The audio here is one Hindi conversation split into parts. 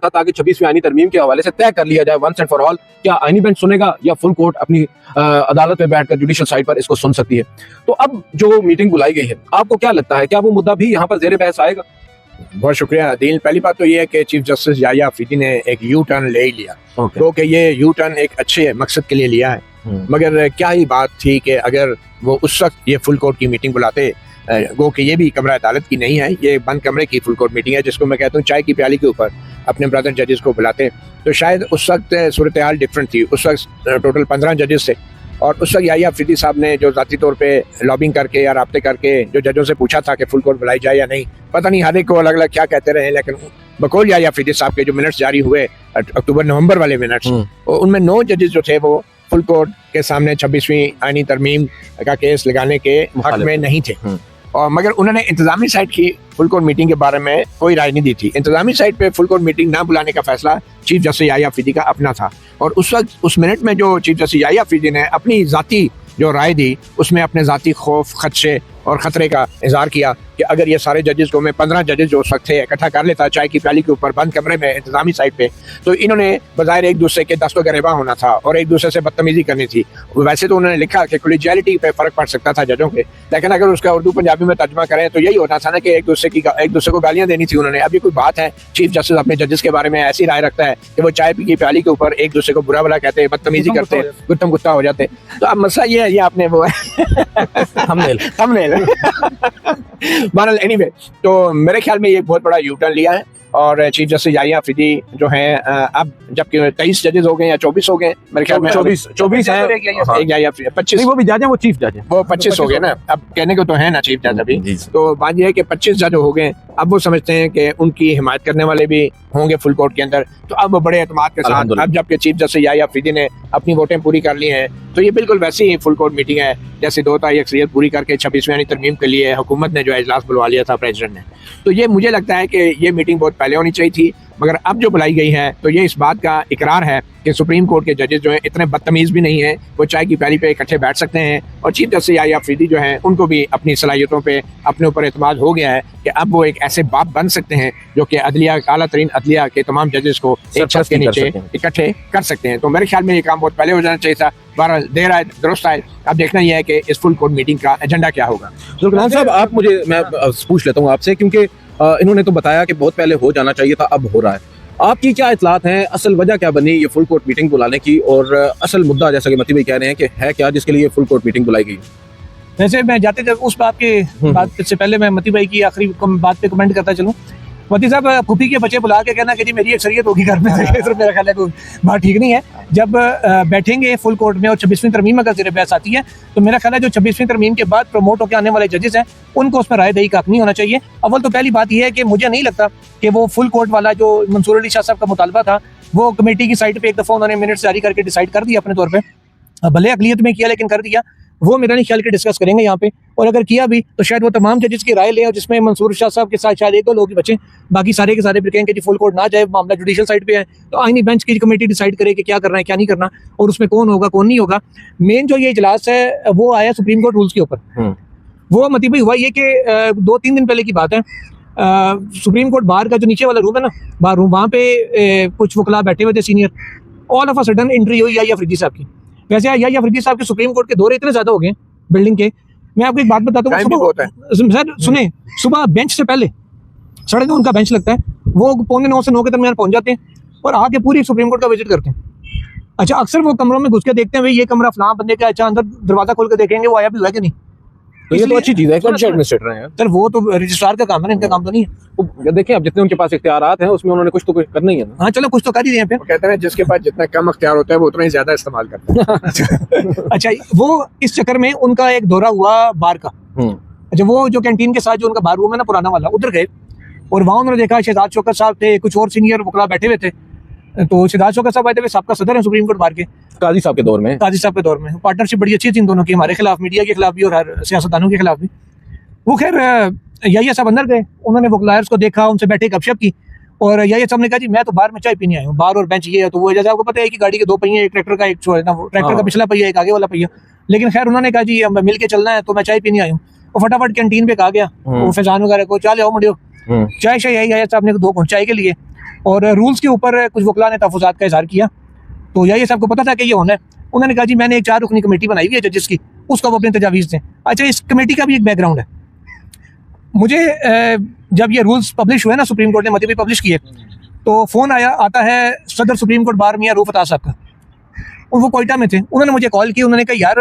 था ताकि 26वीं आईनी तरमीम के हवाले से तय कर लिया जाए वंस एंड फॉर ऑल, क्या आईनी बेंच सुनेगा या फुल कोर्ट अपनी अदालत में बैठकर जुडिशियल साइड पर इसको सुन सकती है। तो अब जो मीटिंग बुलाई गई है, आपको क्या लगता है, क्या वो मुद्दा भी यहाँ पर ज़ेर बहस आएगा? बहुत शुक्रिया दिल। पहली बात तो ये है कि चीफ जस्टिस याह्या अफरीदी ने एक यू टर्न ले ही लिया, तो कि ये यू टर्न एक अच्छे मकसद के लिए लिया है। मगर क्या ही बात थी कि अगर वो उस वक्त ये फुल कोर्ट की मीटिंग बुलाते, गो कि ये भी कमरा अदालत की नहीं है, ये बंद कमरे की फुल कोर्ट मीटिंग है, जिसको मैं कहता हूँ चाय की प्याली के ऊपर अपने ब्रदर जजेस को बुलाते, तो शायद उस वक्त सूरत हाल डिफरेंट थी। उस वक्त टोटल 15 जजेस थे और उस वक्त याह्या अफरीदी साहब ने जो ज़ाती तौर पे लॉबिंग करके या राब्ते करके जो जजों से पूछा था कि फुल कोर्ट बुलाई जाए या नहीं, पता नहीं हर एक को अलग अलग क्या कहते रहे, लेकिन बकौल याह्या अफरीदी साहब के जो मिनट्स जारी हुए अक्टूबर नवंबर वाले मिनट्स, उनमें 9 जजेस जो थे वो फुल कोर्ट के सामने 26वीं आईनी तरमीम का केस लगाने के हक में नहीं थे। और मगर उन्होंने इंतजामी साइड की फुल कोर्ट मीटिंग के बारे में कोई राय नहीं दी थी। इंतजामी साइड पे फुल कोर्ट मीटिंग ना बुलाने का फैसला चीफ जस्टिस याह्या अफरीदी का अपना था, और उस वक्त उस मिनट में जो चीफ जस्टिस याह्या अफरीदी ने अपनी जाती जो राय दी, उसमें अपने जाती खौफ, खदशे और खतरे का इजहार किया कि अगर ये सारे जजेस को मैं 15 जजेस जो उस वक्त थे इकट्ठा कर लेता चाय की प्याली के ऊपर बंद कमरे में इंतजामी साइड पे, तो इन्होंने बज़ाहिर एक दूसरे के दस्तों गिरबा होना था और एक दूसरे से बदतमीजी करनी थी। वैसे तो उन्होंने लिखा कि कोलिजियलिटी पे फर्क पड़ सकता था जजों के, लेकिन अगर उसका उर्दू पंजाबी में तर्जमा करें तो यही होना था ना कि एक दूसरे को गालियां देनी थी उन्होंने। अभी कोई बात है चीफ जस्टिस अपने जजेस के बारे में ऐसी राय रखता है कि वो चाय की प्याली के ऊपर एक दूसरे को बुरा भला कहते, बदतमीजी करते, गुत्तम गुत्ता हो जाते। तो अब मसला ये है, ये आपने वो थंबनेल बहरहाल एनीवे, तो मेरे ख्याल में ये बहुत बड़ा यू टर्न लिया है और चीफ जस्टिस याह्या अफरीदी जो हैं अब जबकि 23 जजेस हो गए या 24 हो गए, मेरे ख्याल में 24 है, एक याह्या 25 वो भी जज है, वो चीफ जज है, वो 25 हो गए ना, अब कहने को तो है ना चीफ जज अभी। तो बात यह है कि 25 जज हो गए, अब वो समझते हैं कि उनकी हिमायत करने वाले भी होंगे फुल कोर्ट के अंदर, तो अब बड़े एतमाद के साथ अब जबकि चीफ जस्टिस याह्या अफरीदी ने अपनी वोटें पूरी कर ली हैं, तो ये बिल्कुल वैसी ही फुल कोर्ट मीटिंग है जैसे 2 तारीख अक्सरियत पूरी करके 26वीं आईनी तरमीम के लिए हुकूमत ने जो इजलास बुलवा लिया था प्रेसिडेंट ने। तो ये मुझे लगता है कि ये मीटिंग बहुत पहले होनी चाहिए थी, मगर अब जो बुलाई गई है तो ये इस बात का इकरार है कि सुप्रीम कोर्ट के जजेस जो हैं इतने बदतमीज़ भी नहीं हैं, वो चाय की प्याली पे इकट्ठे बैठ सकते हैं, और चीफ जस्टिस याह्या अफरीदी जो हैं उनको भी अपनी सलाहियतों पे अपने ऊपर एतमाद हो गया है कि अब वो एक ऐसे बाप बन सकते हैं जो कि अदलिया, आला तरीन अदलिया के तमाम जजेस को एक छत के नीचे इकट्ठे कर सकते हैं। तो मेरे ख्याल में ये काम बहुत पहले हो जाना चाहिए था, बहरहाल देर आए दुरुस्त आए। अब देखना यह है कि इस फुल कोर्ट मीटिंग का एजेंडा क्या होगा। जुल्फिकार साहब, आप मुझे मैं पूछ लेता हूँ आपसे, क्योंकि इन्होंने तो बताया कि बहुत पहले हो जाना चाहिए था, अब हो रहा है, आपकी क्या इतलात हैं, असल वजह क्या बनी ये फुल कोर्ट मीटिंग बुलाने की, और असल मुद्दा जैसा कि मती भाई कह रहे हैं कि है क्या जिसके लिए फुल कोर्ट मीटिंग बुलाई गई? वैसे मैं जाते जब उस बात के बात से पहले मैं मती भाई की आखिरी बात पे कमेंट करता चलूँ। मती साहब, फूफी के बच्चे बुला के कहना कि जी मेरी अक्सरियत होगी घर में, तो मेरा ख्याल है कोई बात ठीक नहीं है। जब बैठेंगे फुल कोर्ट में और 26वीं तरमीम अगर ज़ेर बहस आती है, तो मेरा ख्याल है जो 26वीं तरमीम के बाद प्रमोट होकर आने वाले जजेस हैं उनको उसमें राय दही का हक नहीं होना चाहिए। अव्वल तो पहली बात यह है कि मुझे नहीं लगता कि वो फुल कोर्ट वाला जो मंसूर अली शाह साहब का मुतालबा था, वो कमेटी की साइट पर एक दफ़ा उन्होंने मिनट्स जारी करके डिसाइड कर दिया अपने तौर पर, भले अकलियत में किया लेकिन कर दिया। वो मेरा नहीं ख्याल के डिस्कस करेंगे यहाँ पे, और अगर किया भी तो शायद वो तमाम जजेस की राय लें, और जिसमें मंसूर शाह साहब के साथ शायद 1-2 लोग ही बचे, बाकी सारे के सारे फिर कहेंगे जी फुल कोर्ट ना जाए, मामला जुडिशियल साइड पे है, तो आईनी बेंच की कमेटी डिसाइड करे कि क्या करना है क्या नहीं करना, और उसमें कौन होगा कौन नहीं होगा। मेन जो ये इजलास है वो आया सुप्रीम कोर्ट रूल्स के ऊपर। वो मतलब हुआ ये कि 2-3 दिन पहले की बात है, सुप्रीम कोर्ट बाहर का जो नीचे वाला रूम है ना, बाहर रूम, वहाँ पे कुछ वकला बैठे हुए थे senior, all of a sudden entry हुई याह्या अफरीदी साहब की। वैसे याह्या अफरीदी साहब के सुप्रीम कोर्ट के दौरे इतने ज्यादा हो गए बिल्डिंग के, मैं आपको एक बात बताता हूँ, सर सुने, सुबह बेंच से पहले 9:30 उनका बेंच लगता है, वो 8:45 से 9 के दरमियान पहुंच जाते हैं और आके पूरी सुप्रीम कोर्ट का विजिट करते हैं। अच्छा, अक्सर वो कमरों में घुस के देखते हैं भाई ये कमरा फलां बंदे का, अच्छा अंदर दरवाजा खोल के देखेंगे वो आया भी हुआ कि नहीं। तो ये तो अच्छी चीज है, एडमिनिस्ट्रेटर हैं सर, वो तो रजिस्ट्रार का काम है, इनका काम तो नहीं है। देखिए अब जितने उनके पास इख्तियारात हैं उसमें उन्होंने कुछ तो कुछ करना ही है ना। हाँ चलो, कुछ तो कर ही रहे हैं। फिर कहते हैं जिसके पास जितना कम अख्तियार होता है वो उतना ही ज्यादा इस्तेमाल करता है। अच्छा, वो इस चक्कर में उनका एक दौरा हुआ बार का। अच्छा, वो जो कैंटीन के साथ जो उनका बार रूम है ना पुराना वाला, उधर गए और वहाँ उन्होंने देखा शहजाद शौकत साहब थे, कुछ और सीनियर वकला बैठे हुए थे। तो शहजाद शौकत साहब आए थे, सबका सदर है सुप्रीम कोर्ट बार के, काजी साहब के दौर में, काजी साहब के दौर में पार्टनरशिप बड़ी अच्छी थी इन दोनों की, हमारे खिलाफ, मीडिया के खिलाफ भी और हर सियासतदानों के खिलाफ भी। वो खैर याह्या साहब अंदर गए, उन्होंने वकलायर्स को देखा, उनसे बैठे गपशप की, और याह्या साहब ने कहा जी मैं तो बाहर में चाय पीने आया हूँ, बार और बेंच ये है। तो वो जैसा आपको पता है कि गाड़ी के 2 पहिए, एक ट्रैक्टर का, एक ट्रैक्टर का पिछला पहिया, एक आगे वाला पहिया, लेकिन खैर उन्होंने कहा जी मिल के चलना है तो मैं चाय पीने आई हूँ। वो फटाफट कैंटीन पे कहा गया, वो फैजान वगैरह को चाय ले आओ मुड़ियो, चाय शाय याह्या साहब ने 2 घूंट चाय के लिए। और रूल्स के ऊपर कुछ वकला ने तहफ़्फ़ुज़ात का इज़हार किया। तो या ये सबको पता था कि ये होना है। उन्होंने कहा जी मैंने एक 4 रुकनी कमेटी बनाई हुई है जजेस की, उसको वो अपनी तजावीज़ दें। अच्छा, इस कमेटी का भी एक बैकग्राउंड है। मुझे जब ये रूल्स पब्लिश हुए ना, सुप्रीम कोर्ट ने मतीबी पब्लिश किए, तो फ़ोन आता है सदर सुप्रीम कोर्ट बार मियां रूफ अता साहब का। और वो कोयटा में थे। उन्होंने मुझे कॉल की, उन्होंने कहा यार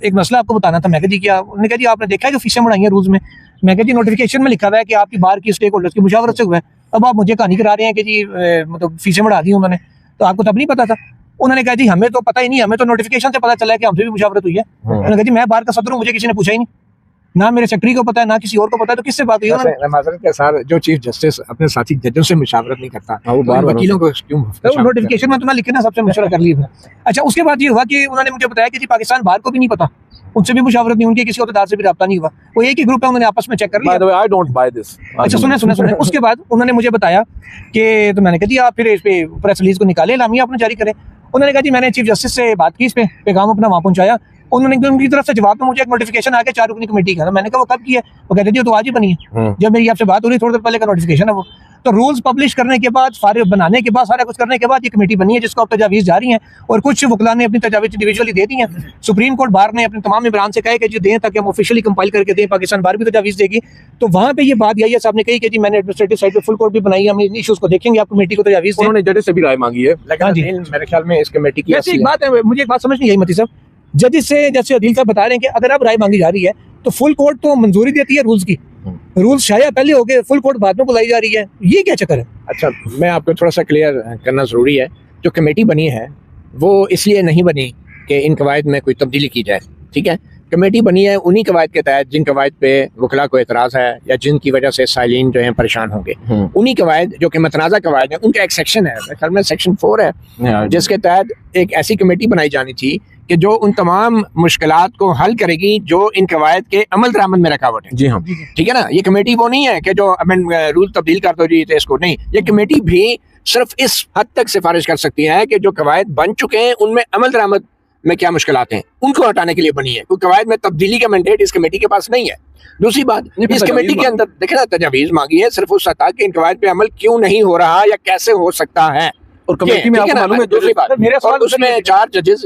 एक मसला आपको बताना था। मैं कहा जी क्या? उन्होंने कहा जी आपने देखा है जो फीसें बढ़ाई हैं रूल्स में? मैं कहा जी नोटिफिकेशन में लिखा हुआ है कि आपकी बार की स्टेक होल्डर्स की मुशावरत से हुआ है। अब आप मुझे कहानी करा रहे हैं कि जी मतलब फीसें बढ़ा दी उन्होंने, तो आपको तब नहीं पता था? उन्होंने कहा जी हमें तो पता ही नहीं, हमें तो नोटिफिकेशन से पता चला है कि हमसे भी मुशावरत हुई है। उन्होंने कहा जी मैं बार का सदर हूँ, मुझे किसी ने पूछा ही नहीं, ना मेरे सेक्रेटरी को पता है ना किसी और को पता है, तो किससे बात हुई? माजरत के साथ जो चीफ जस्टिस अपने साथी जजों से मुशावरत नहीं करता, वो बार वकीलों को क्यों नोटिफिकेशन में तो ना लिखे ना सबसे मशवरा कर लिया। अच्छा, उसके बाद ये हुआ कि उन्होंने मुझे बताया कि जी पाकिस्तान बार को भी नहीं पता, उनसे भी मुशावरत नहीं, उनके किसी अहदेदार से भी रब्ता नहीं हुआ, वो एक ही ग्रुप है, उन्होंने आपस में चेक कर लिया। I don't by this. अच्छा सुने उसके बाद उन्होंने मुझे बताया कि, तो मैंने कहा जी आप फिर इस पे प्रेस रिलीज को निकाले, लामिया आपने जारी करें। उन्होंने कहा जी मैंने चीफ जस्टिस से बात की, इस पे पैगाम अपना वहाँ पहुंचाया। उन्होंने उनकी तरफ से जवाब में मुझे एक नोटिफिकेशन आ गया 4 रुकनी कमेटी का। मैंने कहा वो कब की है? वो कहते जी तो आज ही बनी है, जब मेरी आपसे बात हो रही थोड़ी देर पहले का नोटिफिकेशन है वो। तो रूल्स पब्लिश करने के बाद, सारे बनाने के बाद, सारा कुछ करने के बाद ये कमेटी बनी है जिसको अब तजावीज़ जारी हैं, और कुछ वकला ने अपनी तजावीज़ इंडिविजुअली दे दी हैं। सुप्रीम कोर्ट बार ने अपने तमाम मेंबरान से कहा कि जी दें, ताकि हम ऑफिशियली कंपाइल करके दें, पाकिस्तान बार भी तजावीज़ देगी। तो वहाँ पे ये बात यही है, साहब ने कही कि जी मैंने एडमिनिस्ट्रेटिव साइड पे फुल कोर्ट भी बनाई है, हम इन इश्यूज को देखेंगे, आप कमेटी को तजावीज़ दें। उन्होंने जजेस से भी राय मांगी है। लेकिन मेरे ख्याल में इस कमेटी की वैसे एक बात है, मुझे एक बात समझ नहीं आई मती साहब, जजेस से जैसे अदील साहब बता रहे हैं कि अगर अब राय मांगी जा रही है तो फुल कोर्ट तो मंजूरी देती है रूल्स की, रूल्स शाया पहले हो गए, फुल कोर्ट बाद में बुलाई जा रही है, ये क्या चक्कर है? अच्छा, मैं आपको थोड़ा सा क्लियर करना ज़रूरी है। जो कमेटी बनी है वो इसलिए नहीं बनी कि इन कवायद में कोई तब्दीली की जाए, ठीक है? कमेटी बनी है उन्हीं कवायद के तहत जिन कवायद पे वकला को एतराज़ है या जिनकी वजह से साइलिन जो हैं परेशान होंगे, उन्हीं कवायद जो कि मतनाज़ा कवायद है, उनका एक सेक्शन है, मेरे ख्याल में सेक्शन 4 है, जिसके तहत एक ऐसी कमेटी बनाई जानी थी कि जो उन तमाम मुश्किलात को हल करेगी जो इन कवायद के अमल दरामद में रुकावट है। जी हाँ, ठीक है ना? ये कमेटी वो नहीं है कि जो रूल तब्दील कर दो जी तो इसको नहीं, ये कमेटी भी सिर्फ इस हद तक सिफारिश कर सकती है कि जो कवायद बन चुके हैं उनमें अमल दरामद में क्या मुश्किलात हैं उनको हटाने के लिए बनी है। कोई कवायद में तब्दीली का मैंडेट इस कमेटी के पास नहीं है। दूसरी बात, इस कमेटी के अंदर देखे ना, तजावीज़ मांगी है सिर्फ उस सतह के इन कवायद पे अमल क्यों नहीं हो रहा या कैसे हो सकता है। और कमेटी में आपको मालूम है, दूसरी बात, मेरे और उसमें 4 जजेस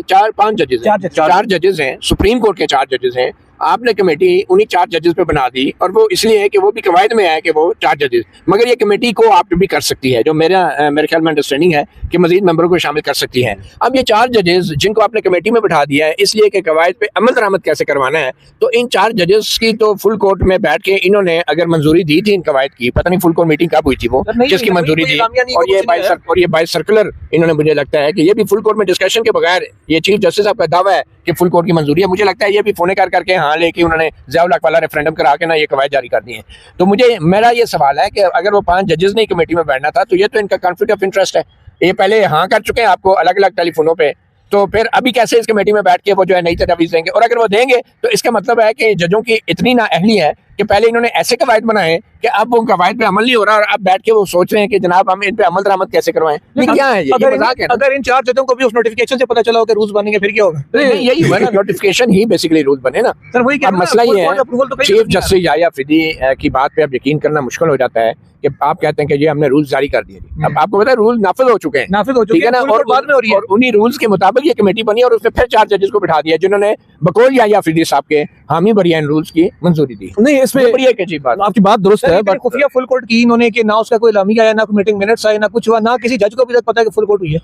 हैं, सुप्रीम कोर्ट के 4 जजेस हैं। आपने कमेटी उन्हीं 4 जजेस पे बना दी, और वो इसलिए है कि वो भी कवायद में है कि वो 4 जजेस, मगर ये कमेटी को आप भी कर सकती है, जो मेरे ख्याल में अंडरस्टैंडिंग है कि मजीद मेंबरों को शामिल कर सकती है। अब ये 4 जजेस जिनको आपने कमेटी में बैठा दिया है इसलिए कि कवायद पे अमल दरामद कैसे करवाना है, तो इन 4 जजेस की तो फुल कोर्ट में बैठ के इन्होंने अगर मंजूरी दी थी इन कवायद की, पता नहीं फुल कोर्ट मीटिंग कब हुई थी वो जिसकी मंजूरी दी, और ये बाय सर्कुलर इन्होंने, मुझे लगता है कि ये भी फुल कोर्ट में डिस्कशन के बगैर, ये चीफ जस्टिस आपका दावा है कि फुल कोर्ट की मंजूरी है, मुझे लगता है ये भी फोन करके हाँ लेके उन्होंने ज़ियाउल हक वाला रेफरेंडम करा के ना ये कवायद जारी कर दी है। तो मेरा ये सवाल है कि अगर वो 5 जजेस ने कमेटी में बैठना था तो ये तो इनका कॉन्फ्लिक्ट ऑफ इंटरेस्ट है। ये पहले हाँ कर चुके हैं आपको अलग अलग टेलीफोनों पे, तो फिर अभी कैसे इस कमेटी में बैठ के वो जो है नई तजावीज़ देंगे? और अगर वो देंगे तो इसका मतलब है कि जजों की इतनी नाअहली है कि पहले इन्होंने ऐसे कवायद बनाए कि अब वो कवायद पे अमल नहीं हो रहा, और अब बैठ के वो सोच रहे हैं कि जनाब हम इन पे अमल दरामद कैसे करवाएं। लेकिन क्या है ये मजाक है। अगर इन 4 जजों को भी उस नोटिफिकेशन से पता चला हो कि रूल्स बनेंगे फिर क्या होगा? यही हुआ ना, नोटिफिकेशन ही बेसिकली रूल बने ना सर। वही मसला ये है, चीफ जस्टिस याया अफरीदी की बात पे अब यकीन करना मुश्किल हो जाता है कि आप कहते हैं कि ये हमने रूल्स जारी कर दिए। अब आपको पता है रूल नाफिज हो चुके हैं, ठीक है ना, और बाद में हो रही है, और उन्हीं रूल्स के मुताबिक ये कमेटी बनी और उसमें फिर 4 जजेस को बिठा दिया जिन्होंने बकौल याया अफरीदी साहब के हामी बरिया इन रूल्स की मंजूरी दी। नहीं, इसमें बड़ी एक अजीब बात, आपकी बात दुरुस्त है, बट खुफिया फुल कोर्ट की इन्होंने कि ना उसका कोई लामी आया, ना कोई मीटिंग मिनट्स आए, ना कुछ हुआ, ना किसी जज को भी तक पता है कि फुल कोर्ट हुई है।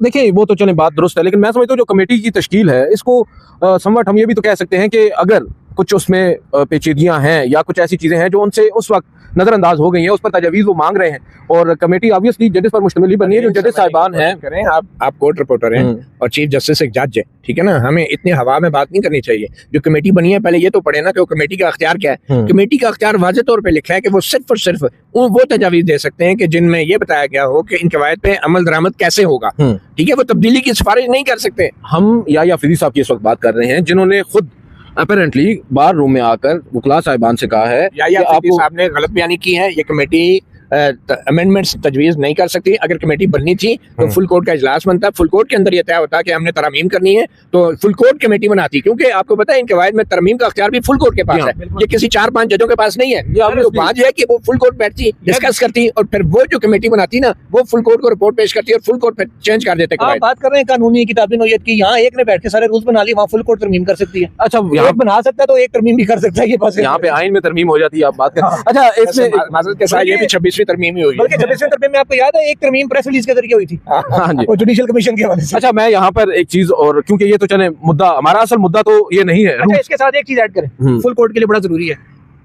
देखिए वो तो चले बात दुरुस्त है, लेकिन मैं समझता हूँ जो कमेटी की तश्कील है इसको समवट हम ये भी तो कह सकते हैं कि अगर कुछ उसमें पेचीदगियां हैं या कुछ ऐसी चीजें हैं जो उनसे उस वक्त नजरअंदाज हो गई हैं, उस पर तजावीज़ वो मांग रहे हैं, और कमेटी ऑब्वियसली जजेस पर मुश्तमिल ही बनी है, जो जजेस साहिबान हैं। करें आप कोर्ट रिपोर्टर हैं और चीफ जस्टिस एक जज है, ठीक है ना, हमें इतनी हवा में बात नहीं करनी चाहिए। जो कमेटी बनी है पहले ये तो पढ़े ना कि वो कमेटी का अख्तियार क्या है। कमेटी का अख्तियार वाज़ेह तौर पे लिखा है कि वो सिर्फ और सिर्फ वो तजावीज़ दे सकते हैं कि जिनमें ये बताया गया हो कि इन कवायद पे अमल दरामद कैसे होगा, ठीक है, वो तब्दीली की सिफारिश नहीं कर सकते। हम याया अफरीदी साहब की इस वक्त बात कर रहे हैं जिन्होंने खुद अपेरेंटली बार रूम में आकर वकला साहिबान से कहा है याया अफरीदी साहब ने गलत बयानी की है। ये कमेटी अमेंडमेंट्स तजवीज़ नहीं कर सकती। अगर कमेटी बननी थी तो फुल कोर्ट का इजलास बनता, फुल कोर्ट के अंदर ये तय होता कि हमने तरमीम करनी है तो फुल कोर्ट कमेटी बनाती, क्योंकि आपको पता है इन कवायद में तरमीम का अख्तियार भी फुल कोर्ट के पास है, ये किसी 4-5 जजों के पास नहीं है। तो बात यह है कि वो फुल कोर्ट बैठती, डिस्कस करती और फिर वो जो कमेटी बनाती ना वो फुल कोर्ट को रिपोर्ट पेश करती है और फुल कोर्ट फिर चेंज कर देते आप बात कर रहे हैं कानूनी किताबी नौयत की, यहाँ एक ने बैठ के सारे रूल्स बना लिए, वहाँ फुल कोर्ट तरमीम कर सकती है। अच्छा, यहाँ बना सकता है तो एक तरमीम भी कर सकता है, ये बस यहाँ पे आइन में तरमीम हो जाती है, आप बात कर। अच्छा, इसमें माजरत के साथ ये भी 26वीं तरमीम ही हुई बल्कि 26वें तरमीम में आपको याद है एक तरमीम प्रेस रिलीज के जरिए हुई थी, हाँ जी, और जुडिशियल कमीशन के हवाले से। अच्छा, मैं यहाँ पर एक चीज, और क्योंकि ये तो चले मुद्दा, हमारा असल मुद्दा तो ये नहीं है। अच्छा, इसके साथ एक चीज ऐड करें, फुल कोर्ट के लिए बड़ा जरूरी है,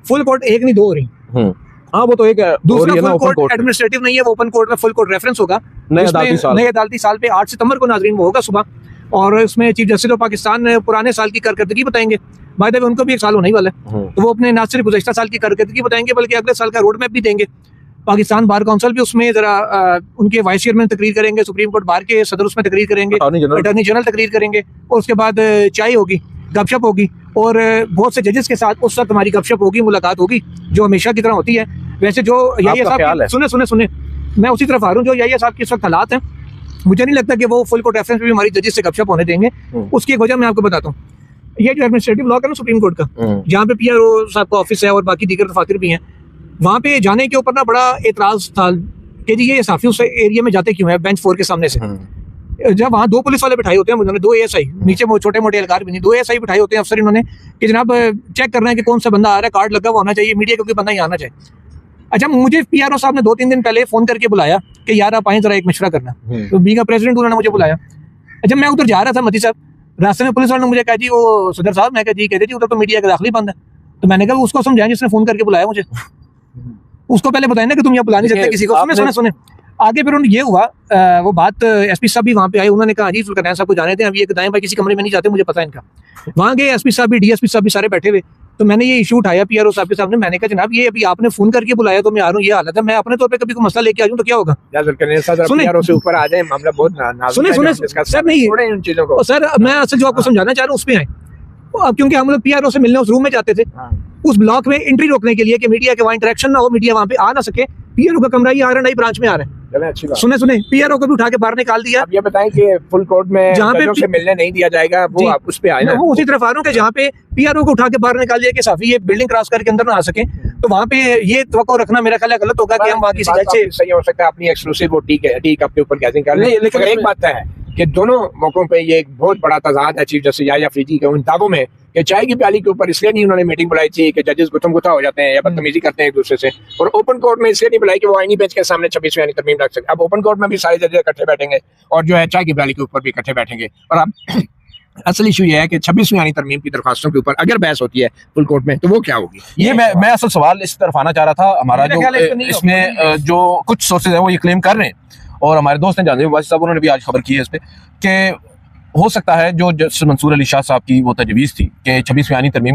फुल कोर्ट एक नहीं दो हो रही। हाँ, वो तो एक दूसरा फुल कोर्ट एडमिनिस्ट्रेटिव नहीं है, वो ओपन कोर्ट में फुल कोर्ट रेफरेंस होगा नए अदालती साल पे 8 सितंबर को नाजरीन वो होगा सुबह, और इसमें चीफ जस्टिस ऑफ पाकिस्तान पुराने साल की कारकर्दगी बताएंगे। बाय द वे उनको भी 1 साल होने ही वाला है, तो वो अपने ना सिर्फ गुज़श्ता साल की कारकर्दगी बताएंगे बल्कि अगले साल का रोड मैप भी देंगे। पाकिस्तान बार काउंसिल भी उसमें जरा उनके वाइस चेयरमैन तकरीर करेंगे, सुप्रीम कोर्ट बार के सदर उसमें तकरीर करेंगे, अटॉर्नी जनरल तकरीर करेंगे, और उसके बाद चाय होगी, गपशप होगी, और बहुत से जजेस के साथ उस वक्त हमारी गपशप होगी, मुलाकात होगी, जो हमेशा की तरह होती है। वैसे जो याहिया साहब, सुने मैं उसी तरफ आ रहा हूँ, जो याहिया साहब के इस वक्त हालात हैं, मुझे नहीं लगता कि वो फुल कोर्ट रेफरेंस में भी हमारी जजेस से गपशप होने देंगे। उसकी एक वजह मैं आपको बताता हूँ, ये जो एडमिनिस्ट्रेटिव लॉ है ना सुप्रीम कोर्ट का, जहाँ पे PRO साहब का ऑफिस है और बाकी दीगर दफातर भी हैं, वहाँ पे जाने के ऊपर ना बड़ा एतराज था कि जी ये साफी उस एरिया में जाते क्यों है, बेंच 4 के सामने से। जब वहाँ 2 पुलिस वाले बिठाए होते हैं, उन्होंने 2 ASI, नीचे छोटे मोटे एहलकार भी नहीं, 2 ASI बिठाए होते हैं अफसर इन्होंने, कि जनाब चेक करना है कि कौन सा बंदा आ रहा है, कार्ड लगा हुआ होना चाहिए, मीडिया क्योंकि बंदा यहाँ आना चाहिए। अच्छा, मुझे PRO साहब ने 2-3 दिन पहले फोन करके बुलाया कि यार आप आए जरा एक मशवरा करना, तो बीइंग अ प्रेसिडेंट उन्होंने मुझे बुलाया। अच्छा, मैं उधर जा रहा था मती साहब, रास्ते में पुलिस वालों ने मुझे कहा जी वो सदर साहब, मैं कहा जी, कहते जी उधर तो मीडिया का दाखिल बंद है। तो मैंने कहा उसको समझाएं जिसने फोन करके बुलाया मुझे, उसको पहले बताएं ना कि तुम यहाँ बुला नहीं सकते किसी को। सुने आगे फिर ये हुआ, वो बात SP साहब भी वहाँ पे आए, उन्होंने कहा जी सुल्तान साहब को जाने दें, अभी एक दाएं भाई किसी कमरे में नहीं जाते, मुझे पता है इनका। वहाँ गए SP साहब भी, DSP साहब भी सारे बैठे हुए, तो मैंने ये इशू उठाया PRO साहब के सामने। मैंने कहा जनाब ये अभी आपने फोन करके बुलाया तो मैं आ रहा हूँ, ये हालत है, मैं अपने तौर पे कभी कोई मसला लेके आ जाऊँ तो क्या होगा? से ऊपर आ जाए, मामला बहुत सुने सर, नहीं उन चीजों को सर, मैं असल जो आपको समझाना चाह रहा हूँ उस पे आए। अब क्योंकि हम लोग PRO से मिलने उस रूम में जाते थे, उस ब्लॉक में एंट्री रोकने के लिए कि मीडिया के वहाँ इंटरेक्शन ना हो, मीडिया वहाँ पे आ ना सके, PRO का कमरा ही R&I ब्रांच में आ रहा है। सुने PRO को भी उठा के बाहर निकाल दिया। अब ये बताएं कि फुल कोर्ट में जहाँ पे से मिलने नहीं दिया जाएगा, वो आप उस पे आए ना, वो उसी तरफ आ रहा हूँ कि जहाँ पे PRO को उठा के बाहर निकाल दिया कि साफी ये बिल्डिंग क्रॉस करके अंदर ना आ सके, तो वहाँ पे ये तवक्को रखना मेरा ख्याल है गलत होगा कि हम वहाँ किसी जज से सही हो सकता है अपनी एक्सक्लूसिव वो ठीक आपके ऊपर गैसिंग कर ले। लेकिन एक बात है कि दोनों मौकों पे ये एक बहुत बड़ा तजाद है चीफ जस्टिस याहिया अफरीदी के उन दावों में कि चाय की प्याली के ऊपर इसलिए नहीं उन्होंने मीटिंग बुलाई थी कि जजेस गुत्थम गुत्था हो जाते हैं या बदतमीजी करते हैं एक दूसरे से, और ओपन कोर्ट में इसलिए नहीं बुलाई कि वो आईनी बेंच के सामने 26वीं यानी तरमीम रख सके। अब ओपन कोर्ट में भी सारे जजेस इकट्ठे बैठेंगे और जो है चाय की प्याली के ऊपर भी इकट्ठे बैठेंगे। और अब असल इशू ये है कि 26वीं यानी तरमीम की दरखास्तों के ऊपर अगर बहस होती है फुल कोर्ट में तो वो क्या होगी? ये मैं असल सवाल इस तरफ आना चाह रहा था। हमारा जो इसमें जो कुछ सोर्सेज हैं वो ये क्लेम कर रहे हैं, और हमारे दोस्त हैं जानवी वासी साहब, उन्होंने भी आज खबर की है इस पर कि हो सकता है जो जस्टिस मंसूर अली शाह साहब की वो तजवीज़ थी कि 26वीं यानी तरमीम